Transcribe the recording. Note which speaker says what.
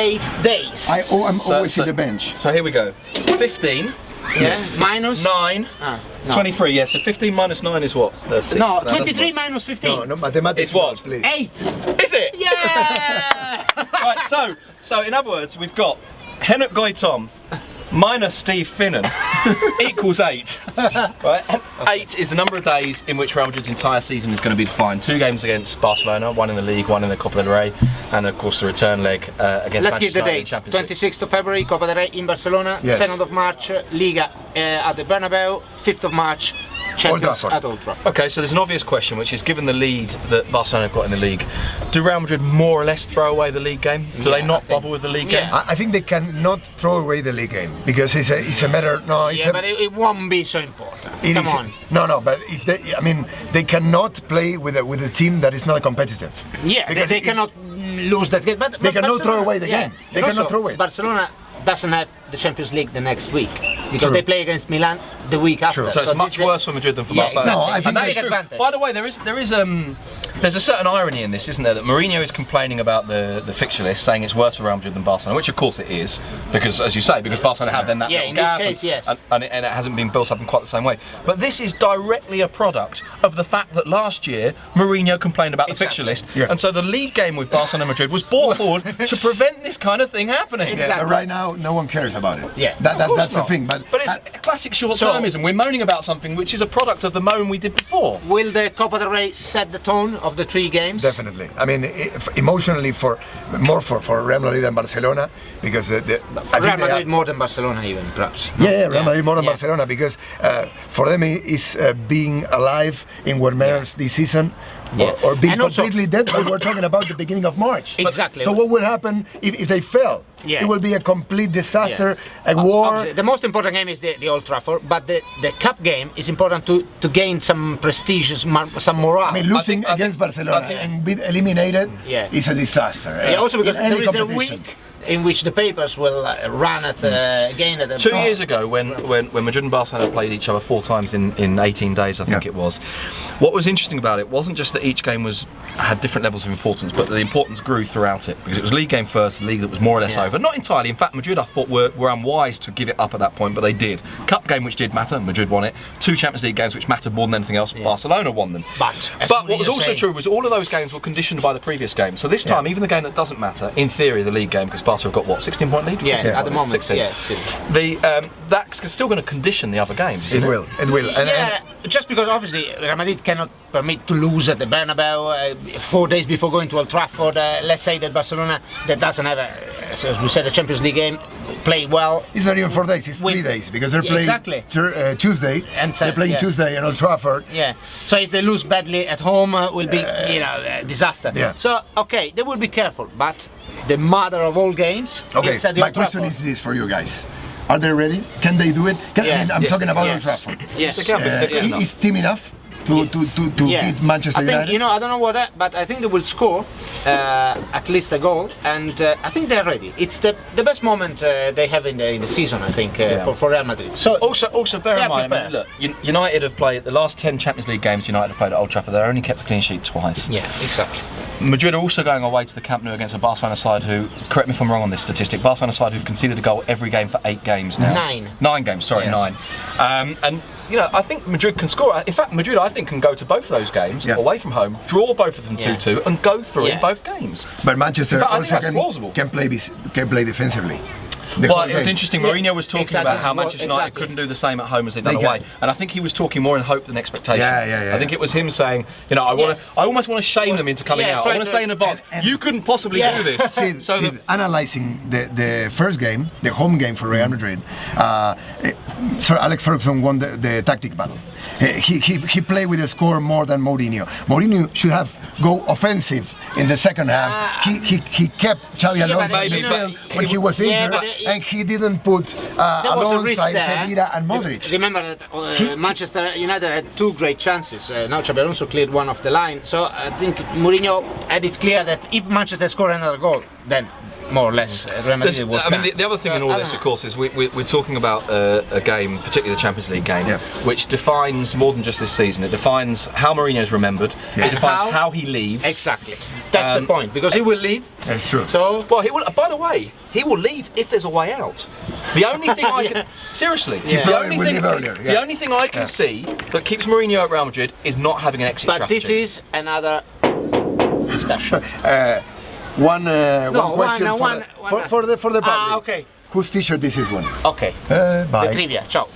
Speaker 1: 8 days.
Speaker 2: I'm always in the bench.
Speaker 3: So here we go. 15.
Speaker 1: Minus
Speaker 3: 9.
Speaker 1: No.
Speaker 3: 23. Yeah. So 15 minus 9 is what? That's 6.
Speaker 1: No, 23 minus 15.
Speaker 2: No, mathematics.
Speaker 3: It's what?
Speaker 2: Please.
Speaker 1: 8.
Speaker 3: Is it?
Speaker 1: Yeah.
Speaker 3: Right. So in other words, we've got Henrik Goitom minus Steve Finnan equals 8. Right? 8 is the number of days in which Real Madrid's entire season is going to be defined. 2 games against Barcelona, 1 in the league, 1 in the Copa del Rey, and of course the return leg against
Speaker 1: Let's give
Speaker 3: Manchester
Speaker 1: the
Speaker 3: United in
Speaker 1: dates.
Speaker 3: Champions League.
Speaker 1: 26th of February, Copa del Rey in Barcelona.
Speaker 2: Yes.
Speaker 1: 2nd of March, Liga at the Bernabeu. 5th of March, Champions at Old Trafford.
Speaker 3: Okay, so there's an obvious question, which is given the lead that Barcelona have got in the league, do Real Madrid more or less throw away the league game? Do they not bother with the league game?
Speaker 2: I think they cannot throw away the league game because it's a matter. No, it's
Speaker 1: but it won't be so important. Come on.
Speaker 2: No, but if they cannot play with a team that is not competitive.
Speaker 1: Yeah, because they cannot lose that game. But
Speaker 2: they cannot throw away the
Speaker 1: yeah.
Speaker 2: game. They cannot throw it.
Speaker 1: Barcelona doesn't have the Champions League the next week because they play against Milan the week after.
Speaker 3: So it's much worse for Madrid than for Barcelona.
Speaker 1: Exactly.
Speaker 2: No, I think
Speaker 3: that is true.
Speaker 1: advantage.
Speaker 3: By the way, there's a certain irony in this, isn't there? That Mourinho is complaining about the fixture list, saying it's worse for Real Madrid than Barcelona, which of course it is, because as you say, because Barcelona have then that little
Speaker 1: in
Speaker 3: gap,
Speaker 1: this case, yes.
Speaker 3: and it hasn't been built up in quite the same way. But this is directly a product of the fact that last year Mourinho complained about the fixture list, and so the league game with Barcelona and Madrid was brought forward to prevent this kind of thing happening.
Speaker 1: Exactly.
Speaker 2: Yeah, but right now, no one cares about it.
Speaker 1: Yeah,
Speaker 2: that's the thing. But
Speaker 3: it's classic short-termism. We're moaning about something which is a product of the moan we did before.
Speaker 1: Will the Copa del Rey set the tone of the 3 games?
Speaker 2: Definitely. I mean, emotionally more for Real Madrid than Barcelona because I think
Speaker 1: Real Madrid more than Barcelona even, perhaps.
Speaker 2: Yeah, Real Madrid more than Barcelona because for them it's being alive in Warner's this season or being completely dead. But we're talking about the beginning of March.
Speaker 1: Exactly.
Speaker 2: So what will happen if they fail?
Speaker 1: Yeah.
Speaker 2: It will be a complete disaster, a war.
Speaker 1: Obviously, the most important game is the Old Trafford, but the cup game is important to gain some prestige, some morale.
Speaker 2: I mean, losing against Barcelona and being eliminated is a disaster.
Speaker 1: Yeah, also because
Speaker 2: in
Speaker 1: there
Speaker 2: any
Speaker 1: is a
Speaker 2: competition.
Speaker 1: week in which the papers will run at again at
Speaker 3: 2 years ago when Madrid and Barcelona played each other 4 times in 18 days, I think it was. What was interesting about it wasn't just that each game had different levels of importance, but the importance grew throughout it because it was league game first, a league that was more or less over. Not entirely. In fact, Madrid I thought were unwise to give it up at that point, but they did. Cup game which did matter, Madrid won it. 2 Champions League games which mattered more than anything else, Barcelona won them.
Speaker 1: But
Speaker 3: what was also true was all of those games were conditioned by the previous game. So this time, even the game that doesn't matter, in theory, the league game, because Barca have got what, 16-point lead?
Speaker 1: Yeah, at the moment.
Speaker 3: 16. That's still going to condition the other games.
Speaker 2: It will.
Speaker 1: And just because obviously Real Madrid cannot permit to lose at the Bernabeu 4 days before going to Old Trafford. Let's say that Barcelona, that doesn't have as we said, a Champions League game, play well.
Speaker 2: It's not even 4 days, it's 3 days because they're playing Tuesday and they're playing Tuesday in Old Trafford.
Speaker 1: Yeah. So if they lose badly at home, will be a disaster.
Speaker 2: Yeah.
Speaker 1: So okay, they will be careful, but the mother of all games.
Speaker 2: Okay. My question is this for you guys: are they ready? Can they do it? I'm talking about Old Trafford.
Speaker 1: Yes.
Speaker 2: Is team enough to beat Manchester United?
Speaker 1: I don't know but I think they will score at least a goal, and I think they're ready. It's the best moment they have in the season, I think, for Real Madrid. So
Speaker 3: also bear in mind, look, United have played the last 10 Champions League games. United have played at Old Trafford. They only kept a clean sheet twice.
Speaker 1: Yeah, exactly.
Speaker 3: Madrid are also going away to the Camp Nou against a Barcelona side who, correct me if I'm wrong on this statistic, Barcelona side who've conceded a goal every game for 8 games now. 9 games, sorry, 9. And I think Madrid can score. In fact, Madrid, I think, can go to both of those games away from home, draw both of them 2-2, and go through in both games.
Speaker 2: But Manchester also can play defensively.
Speaker 3: Well, it was interesting. Mourinho was talking about how Manchester United couldn't do the same at home as they'd done away, and I think he was talking more in hope than expectation. I think it was him saying, I almost want to shame them into coming out. I want to say in advance, you couldn't possibly do this.
Speaker 2: Analyzing the first game, the home game for Real Madrid, Sir Alex Ferguson won the tactic battle. He played with the score more than Mourinho. Mourinho should have go offensive in the second half. He kept Xavi Alonso when he was injured. And he didn't put alongside Khedira and Modric.
Speaker 1: Remember that Manchester United had 2 great chances. Now Xabi Alonso cleared one off the line. So I think Mourinho had it clear that if Manchester score another goal, then more or less. Real Madrid was.
Speaker 3: I mean, the other thing in all this, of course, is we're talking about a game, particularly the Champions League game, which defines more than just this season. It defines how Mourinho's remembered. It defines how he leaves.
Speaker 1: Exactly. That's the point, because he will leave.
Speaker 2: That's true.
Speaker 1: So,
Speaker 3: well, he will. By the way, he will leave if there's a way out. The only thing I can seriously, the only thing I can see that keeps Mourinho at Real Madrid is not having an exit strategy.
Speaker 1: But this is another discussion.
Speaker 2: One question for the public.
Speaker 1: Okay.
Speaker 2: Whose t-shirt this is one?
Speaker 1: Okay.
Speaker 2: Bye.
Speaker 1: The trivia. Ciao.